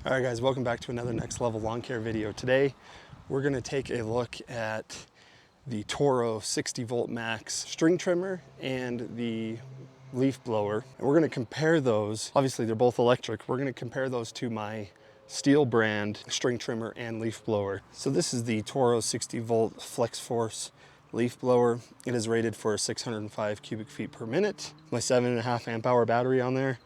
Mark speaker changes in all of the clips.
Speaker 1: All right guys, welcome back to another Next Level Lawn Care video. Today, we're gonna take a look at the Toro 60V max string trimmer and the leaf blower. And we're gonna compare those. Obviously they're both electric. We're gonna compare those to my Stihl brand string trimmer and leaf blower. So this is the Toro 60V Flex Force leaf blower. It is rated for 605 cubic feet per minute. My 7.5 amp hour battery on there.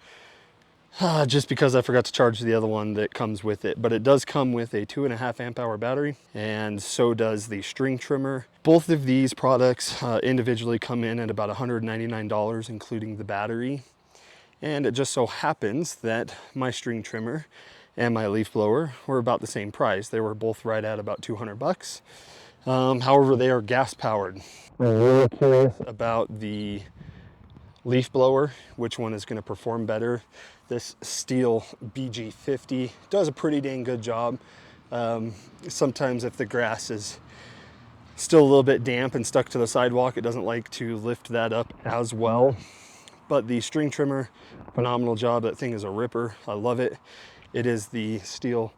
Speaker 1: Just because I forgot to charge the other one that comes with it, but it does come with a 2.5 amp hour battery, and so does the string trimmer. Both of these products individually come in at about $199, including the battery. And it just so happens that my string trimmer and my leaf blower were about the same price. They were both right at about 200 bucks. However, they are gas powered. I'm really curious about the leaf blower, which one is going to perform better. This Stihl BG50 does a pretty dang good job. Sometimes if the grass is still a little bit damp and stuck to the sidewalk, it doesn't like to lift that up as well. But the string trimmer, phenomenal job. That thing is a ripper. I love it. It is the Stihl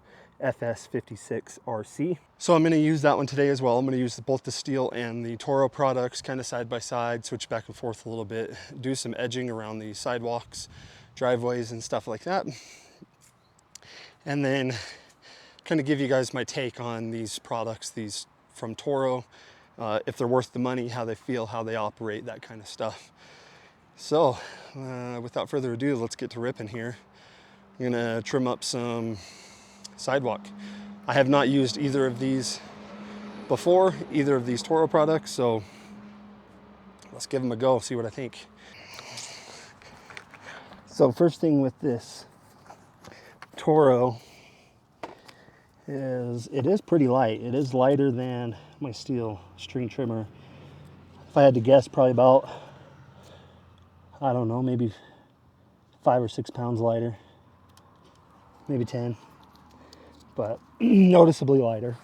Speaker 1: FS56 RC. So I'm going to use that one today as well. I'm going to use both the Stihl and the Toro products kind of side by side, switch back and forth a little bit, do some edging around the sidewalks, driveways and stuff like that. And then kind of give you guys my take on these products, these from Toro, if they're worth the money, how they feel, how they operate, that kind of stuff. So without further ado, let's get to ripping here. I'm going to trim up some sidewalk. I have not used either of these before, either of these Toro products, so let's give them a go, see what I think. So first thing with this Toro is it is pretty light. It is lighter than my Stihl string trimmer. If I had to guess, probably about, I don't know, maybe 5 or 6 pounds lighter, maybe 10. But noticeably lighter.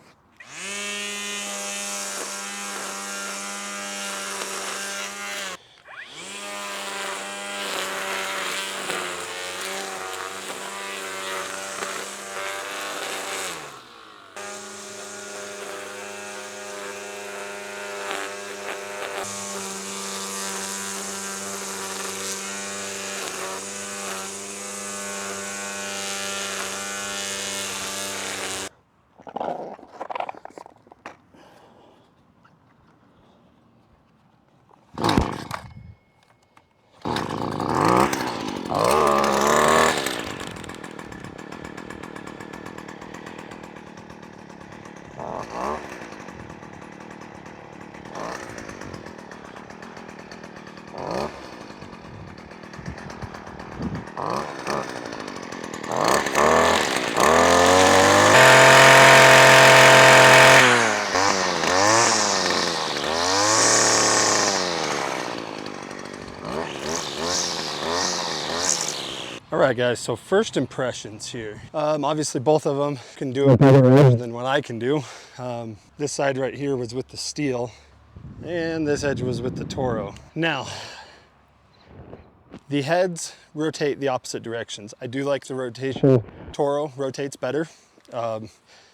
Speaker 1: All right guys, so first impressions here. Obviously both of them can do it better than what I can do. This side right here was with the Stihl and this edge was with the Toro. Now, the heads rotate the opposite directions. I do like the rotation. Toro rotates better.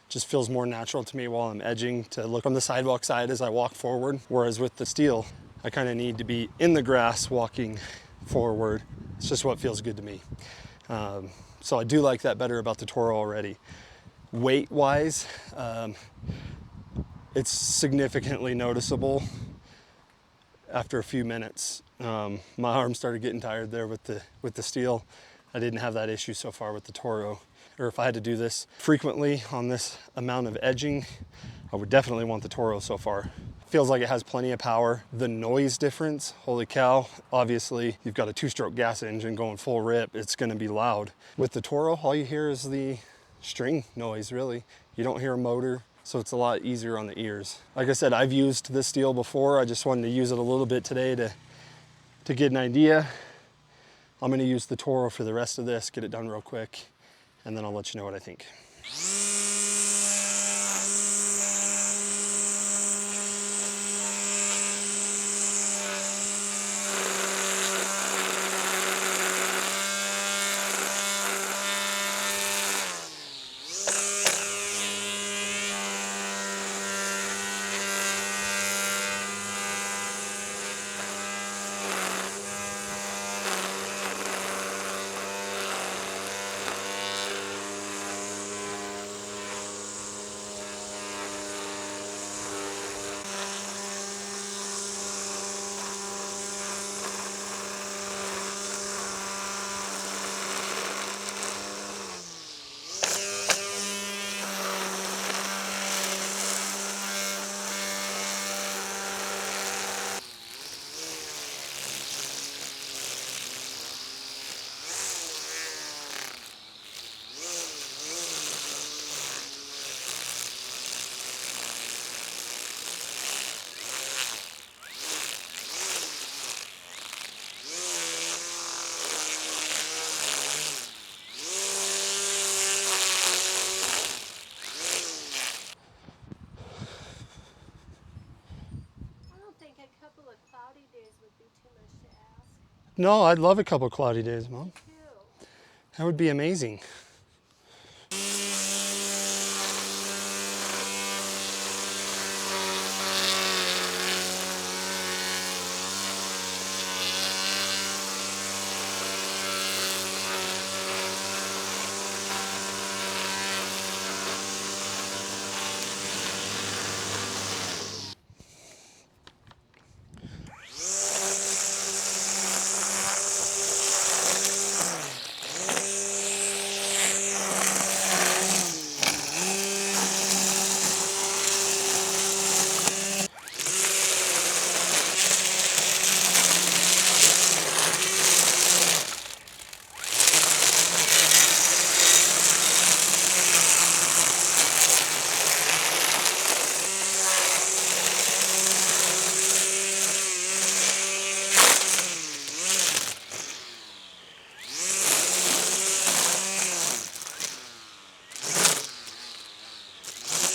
Speaker 1: Just feels more natural to me while I'm edging to look from the sidewalk side as I walk forward. Whereas with the Stihl, I kind of need to be in the grass walking forward. It's just what feels good to me. So I do like that better about the Toro already. Weight wise, it's significantly noticeable after a few minutes. My arms started getting tired there with the Stihl. I didn't have that issue so far with the Toro. Or if I had to do this frequently on this amount of edging, I would definitely want the Toro so far. Feels like it has plenty of power. The noise difference, holy cow. Obviously, you've got a 2-stroke gas engine going full rip. It's gonna be loud. With the Toro, all you hear is the string noise, really. You don't hear a motor, so it's a lot easier on the ears. Like I said, I've used this Stihl before. I just wanted to use it a little bit today to get an idea. I'm gonna use the Toro for the rest of this, get it done real quick, and then I'll let you know what I think. No, I'd love a couple cloudy days, Mom. That would be amazing.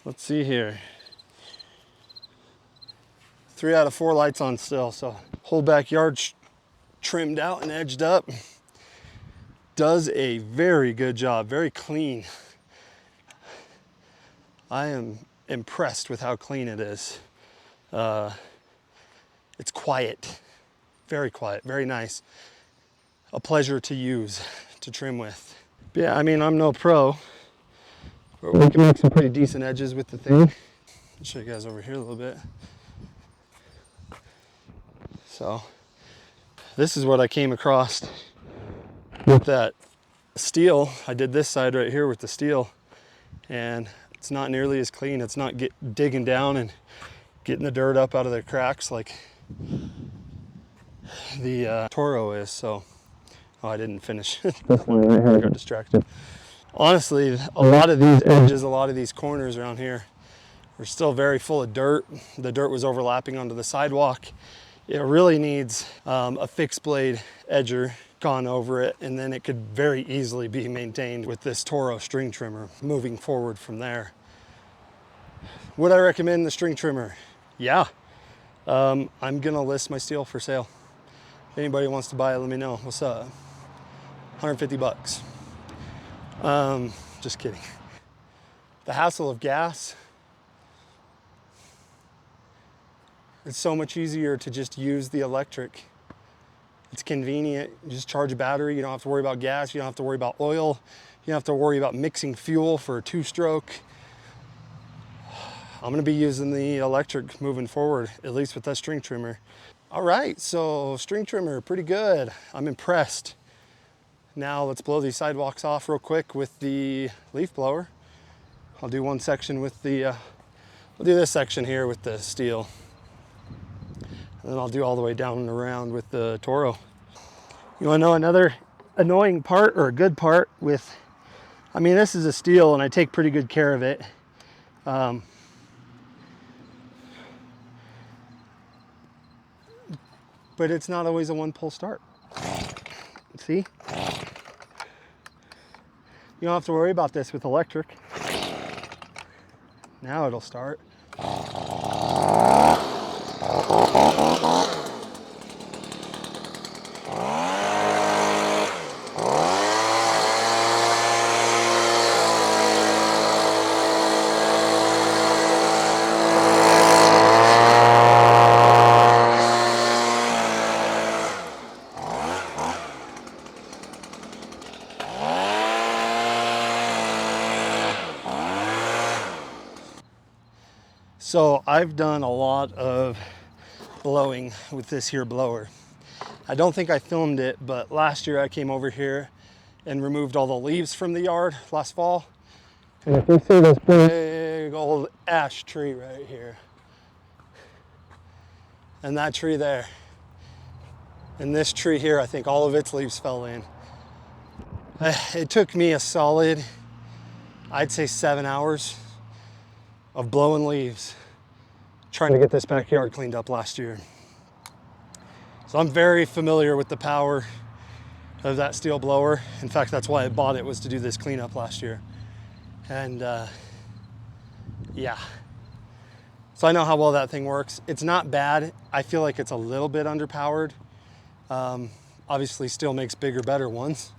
Speaker 1: Let's see here. 3 out of 4 lights on still, so whole backyard trimmed out and edged up. Does a very good job, very clean. I am impressed with how clean it is. It's quiet, very nice. A pleasure to use, to trim with. But yeah, I mean, I'm no pro, but we can make some pretty decent edges with the thing. I'll show you guys over here a little bit. So this is what I came across with that Stihl. I did this side right here with the Stihl, and it's not nearly as clean. It's not digging down and getting the dirt up out of the cracks like the Toro is. So, oh, I didn't finish this line right here. I got distracted. Honestly, a lot of these edges, a lot of these corners around here are still very full of dirt. The dirt was overlapping onto the sidewalk. It really needs a fixed blade edger gone over it, and then it could very easily be maintained with this Toro string trimmer moving forward from there. Would I recommend the string trimmer? Yeah. I'm gonna list my Stihl for sale. If anybody wants to buy it, let me know. What's up? 150 bucks. Just kidding. The hassle of gas. It's so much easier to just use the electric. It's convenient. You just charge a battery. You don't have to worry about gas. You don't have to worry about oil. You don't have to worry about mixing fuel for a 2-stroke. I'm gonna be using the electric moving forward, at least with that string trimmer. All right, so string trimmer, pretty good. I'm impressed. Now let's blow these sidewalks off real quick with the leaf blower. I'll do one section with the, I'll do this section here with the Stihl. And then I'll do all the way down and around with the Toro. You wanna know another annoying part or a good part with, I mean, this is a Stihl and I take pretty good care of it. But it's not always a one-pull start. See? You don't have to worry about this with electric. Now it'll start. So I've done a lot of blowing with this here blower. I don't think I filmed it, but last year I came over here and removed all the leaves from the yard last fall. And if you see this big old ash tree right here, and that tree there, and this tree here, I think all of its leaves fell in. It took me a solid, I'd say 7 hours of blowing leaves, trying to get this backyard cleaned up last year. So I'm very familiar with the power of that Stihl blower. In fact, that's why I bought it, was to do this cleanup last year. And yeah. So I know how well that thing works. It's not bad. I feel like it's a little bit underpowered. Obviously Stihl makes bigger, better ones,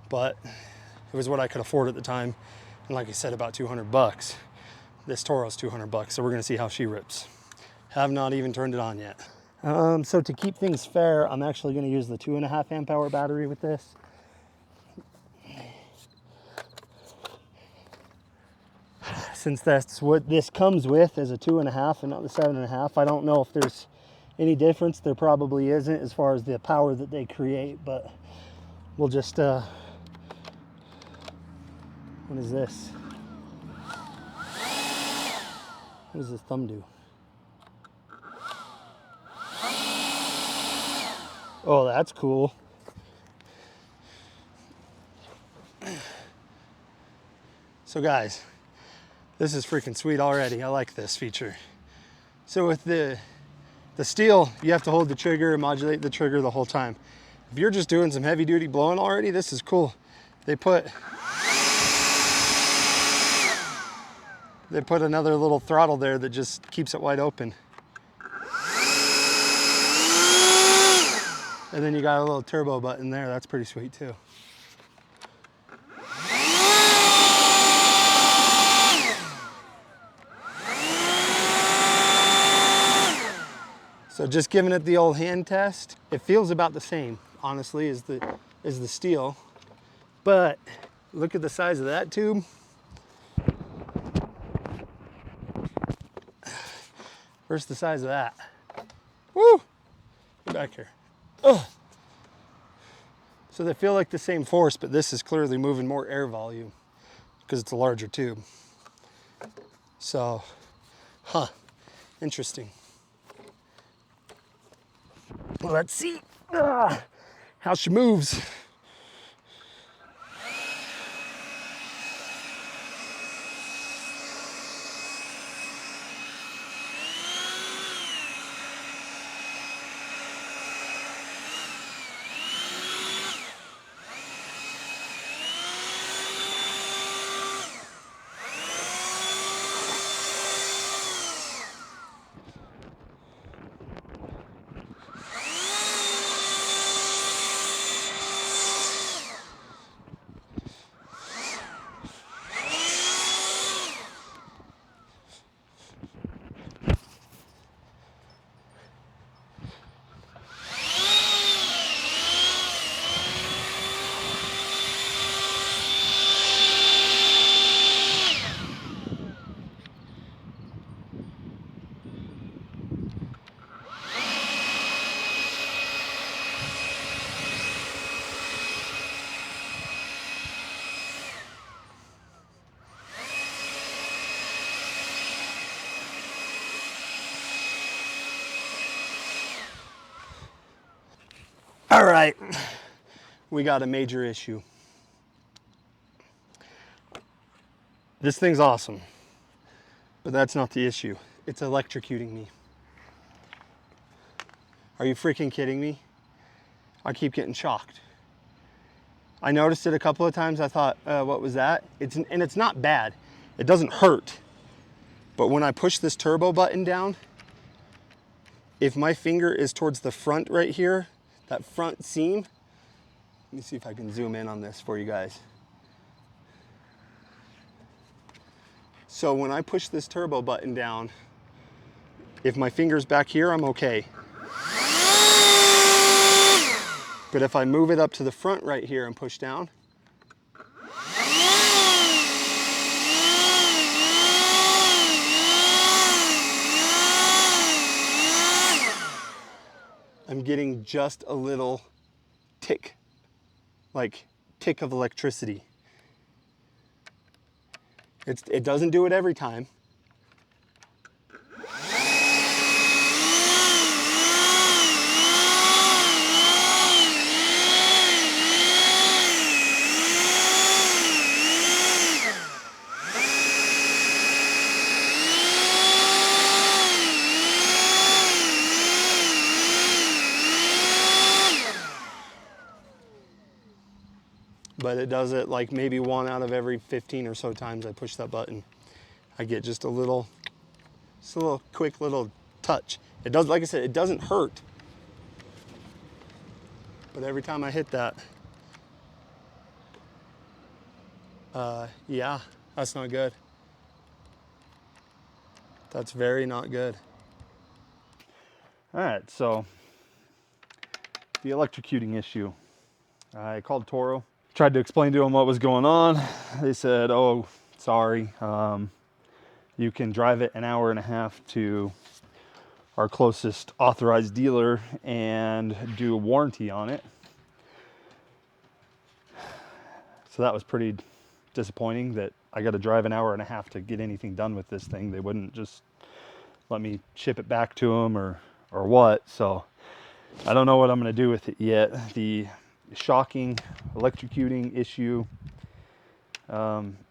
Speaker 1: but it was what I could afford at the time. And like I said, about 200 bucks. This Toro's 200 bucks, so we're gonna see how she rips. Have not even turned it on yet. So to keep things fair, I'm actually gonna use the 2.5 amp hour battery with this. Since that's what this comes with, is a 2.5 and not the 7.5. I don't know if there's any difference. There probably isn't as far as the power that they create, but we'll just, what is this? What does this thumb do? Oh, that's cool. So guys, this is freaking sweet already. I like this feature. So with the Stihl, you have to hold the trigger and modulate the trigger the whole time. If you're just doing some heavy duty blowing already, this is cool. They put another little throttle there that just keeps it wide open. And then you got a little turbo button there. That's pretty sweet too. So just giving it the old hand test, it feels about the same, honestly, as the Stihl. But look at the size of that tube. Versus the size of that. Woo! Get back here. Ugh. So they feel like the same force, but this is clearly moving more air volume because it's a larger tube. So, interesting. Well, let's see how she moves. All right, we got a major issue. This thing's awesome, but that's not the issue. It's electrocuting me. Are you freaking kidding me? I keep getting shocked. I noticed it a couple of times. I thought, what was that? And it's not bad. It doesn't hurt. But when I push this turbo button down, if my finger is towards the front right here, that front seam, let me see if I can zoom in on this for you guys. So when I push this turbo button down, if my finger's back here, I'm okay. But if I move it up to the front right here and push down, I'm getting just a little tick, like tick of electricity. It doesn't do it every time. But it does it like maybe 1 out of every 15 or so times I push that button. I get just a little quick little touch. It does, like I said, it doesn't hurt. But every time I hit that, yeah, that's not good. That's very not good. All right, so the electrocuting issue. I called Toro, tried to explain to them what was going on. They said, oh, sorry. You can drive it an hour and a half to our closest authorized dealer and do a warranty on it. So that was pretty disappointing that I got to drive an hour and a half to get anything done with this thing. They wouldn't just let me ship it back to them or what. So I don't know what I'm going to do with it yet. The shocking electrocuting issue,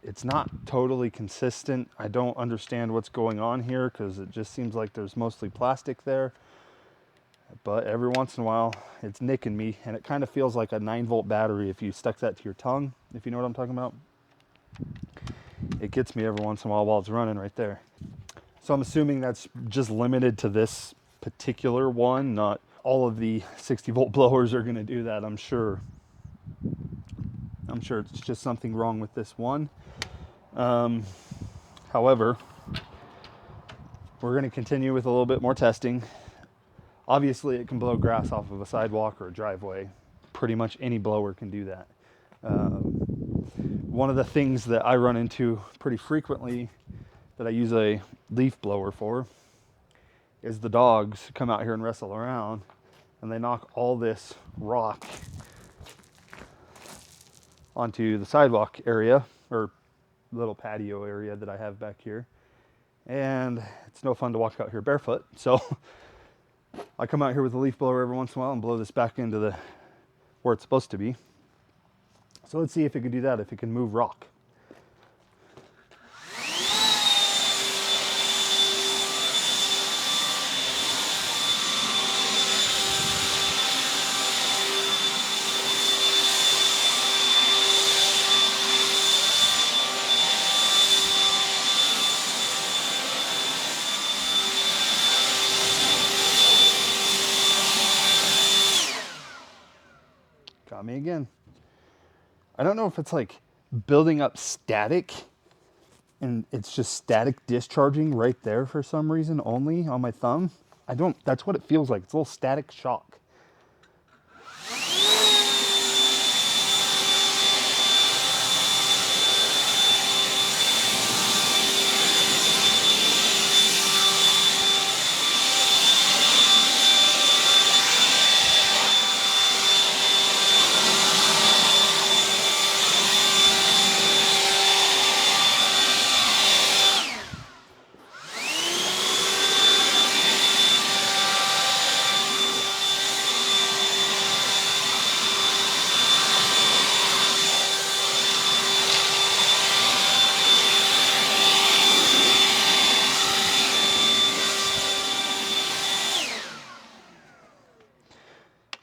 Speaker 1: it's not totally consistent. I don't understand what's going on here because it just seems like there's mostly plastic there. But every once in a while, it's nicking me, and it kind of feels like a 9-volt battery if you stuck that to your tongue, if you know what I'm talking about. It gets me every once in a while it's running right there. So I'm assuming that's just limited to this particular one. Not all of the 60-volt blowers are going to do that, I'm sure. I'm sure it's just something wrong with this one. However, we're going to continue with a little bit more testing. Obviously, it can blow grass off of a sidewalk or a driveway. Pretty much any blower can do that. One of the things that I run into pretty frequently that I use a leaf blower for is the dogs come out here and wrestle around and they knock all this rock onto the sidewalk area or little patio area that I have back here. And it's no fun to walk out here barefoot. So I come out here with a leaf blower every once in a while and blow this back into where it's supposed to be. So let's see if it can do that, if it can move rock. Got me again. I don't know if it's like building up static and it's just static discharging right there for some reason only on my thumb. That's what it feels like. It's a little static shock.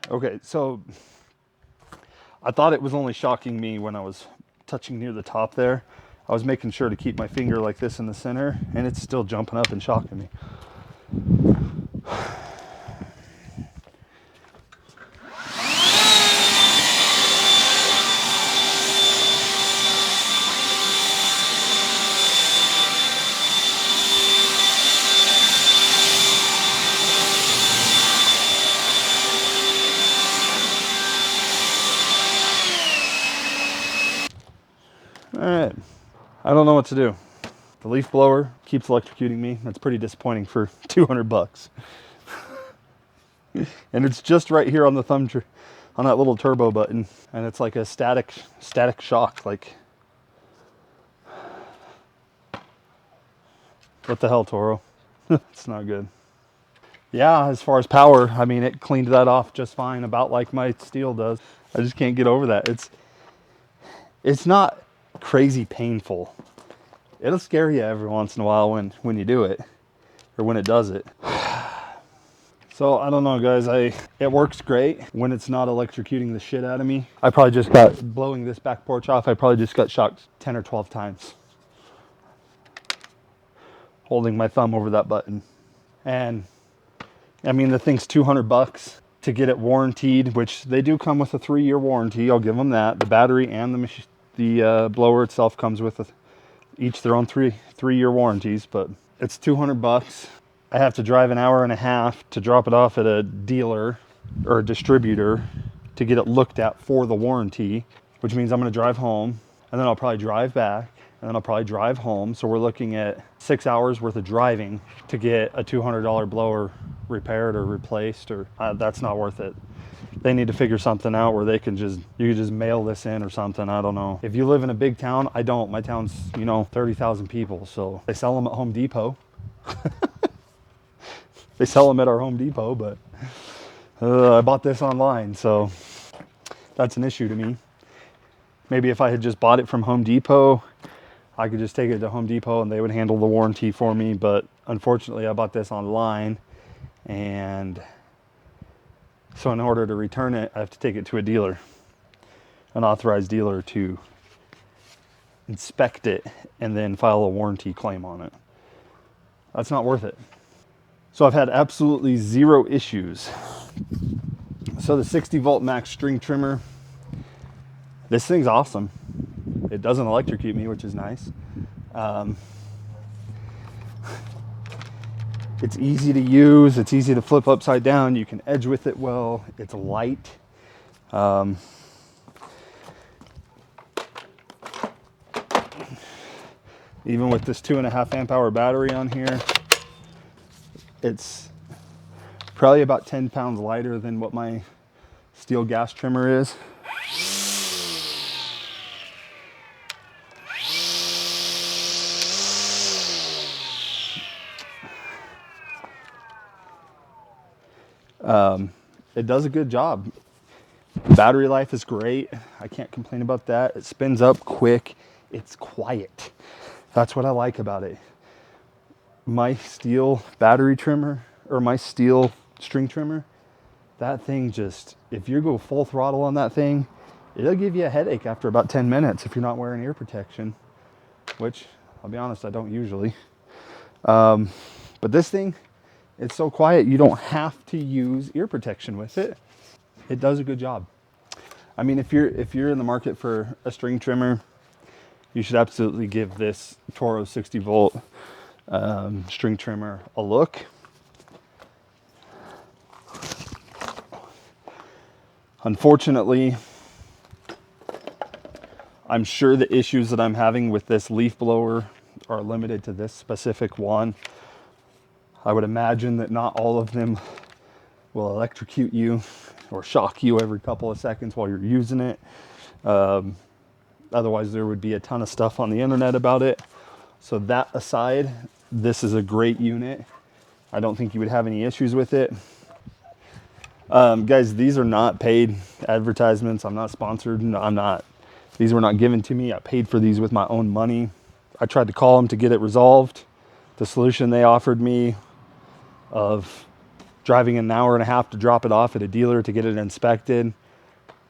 Speaker 1: Okay, so I thought it was only shocking me when I was touching near the top there. I was making sure to keep my finger like this in the center, and it's still jumping up and shocking me. All right, I don't know what to do. The leaf blower keeps electrocuting me. That's pretty disappointing for 200 bucks. And it's just right here on the thumb, on that little turbo button. And it's like a static shock. Like, what the hell, Toro? It's not good. Yeah, as far as power, I mean, it cleaned that off just fine, about like my Stihl does. I just can't get over that. It's not crazy painful. It'll scare you every once in a while when you do it, or when it does it. So I don't know, guys. It works great when it's not electrocuting the shit out of me. I probably just got, blowing this back porch off, I probably just got shocked 10 or 12 times holding my thumb over that button. And I mean, the thing's 200 bucks. to get it warrantied, which they do come with a 3-year warranty. I'll give them that. The battery and the blower itself comes with each their own three-year warranties, but it's $200. I have to drive an hour and a half to drop it off at a dealer or a distributor to get it looked at for the warranty, which means I'm going to drive home, and then I'll probably drive back, and then I'll probably drive home. So we're looking at 6 hours worth of driving to get a $200 blower repaired or replaced, or that's not worth it. They need to figure something out where you can just mail this in or something. I don't know. If you live in a big town, I don't. My town's, 30,000 people, so they sell them at Home Depot. They sell them at our Home Depot, but I bought this online, so that's an issue to me. Maybe if I had just bought it from Home Depot, I could just take it to Home Depot and they would handle the warranty for me. But unfortunately, I bought this online, and so in order to return it, I have to take it to a dealer, an authorized dealer, to inspect it and then file a warranty claim on it. That's not worth it. So I've had absolutely zero issues. So the 60 volt max string trimmer, this thing's awesome. It doesn't electrocute me, which is nice. It's easy to use. It's easy to flip upside down. You can edge with it well. It's light. Even with this 2.5 amp hour battery on here, it's probably about 10 pounds lighter than what my Stihl gas trimmer is. It does a good job. Battery life is great. I can't complain about that. It spins up quick. It's quiet. That's what I like about it. My Stihl battery trimmer, or my Stihl string trimmer, that thing just, if you go full throttle on that thing, it'll give you a headache after about 10 minutes if you're not wearing ear protection, which I'll be honest, I don't usually. But this thing, it's so quiet, you don't have to use ear protection with it. It does a good job. I mean, if you're in the market for a string trimmer, you should absolutely give this Toro 60 volt string trimmer a look. Unfortunately, I'm sure the issues that I'm having with this leaf blower are limited to this specific one. I would imagine that not all of them will electrocute you or shock you every couple of seconds while you're using it. Otherwise, there would be a ton of stuff on the internet about it. So that aside, this is a great unit. I don't think you would have any issues with it. Guys, these are not paid advertisements. I'm not sponsored. No, these were not given to me. I paid for these with my own money. I tried to call them to get it resolved. The solution they offered me of driving an hour and a half to drop it off at a dealer to get it inspected,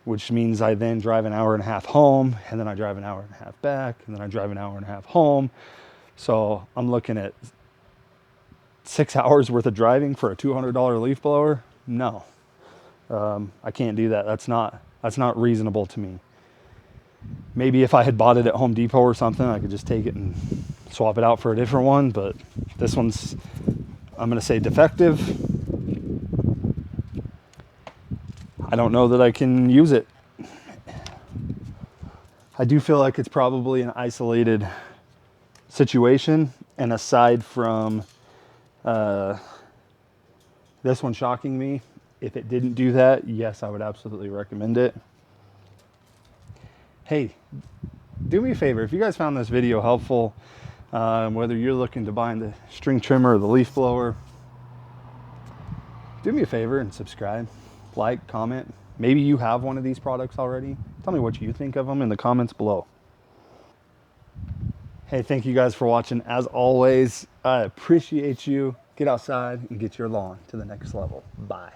Speaker 1: which means I then drive an hour and a half home, and then I drive an hour and a half back, and then I drive an hour and a half home. So I'm looking at 6 hours worth of driving for a $200 leaf blower. No, I can't do that. That's not reasonable to me. Maybe if I had bought it at Home Depot or something, I could just take it and swap it out for a different one. But this one's, I'm going to say, defective. I don't know that I can use it. I do feel like it's probably an isolated situation. And aside from this one shocking me, if it didn't do that, yes, I would absolutely recommend it. Hey, do me a favor. If you guys found this video helpful, whether you're looking to buy the string trimmer or the leaf blower, do me a favor and subscribe, like, comment. Maybe you have one of these products already. Tell me what you think of them in the comments below. Hey, thank you guys for watching. As always, I appreciate you. Get outside and get your lawn to the next level. Bye.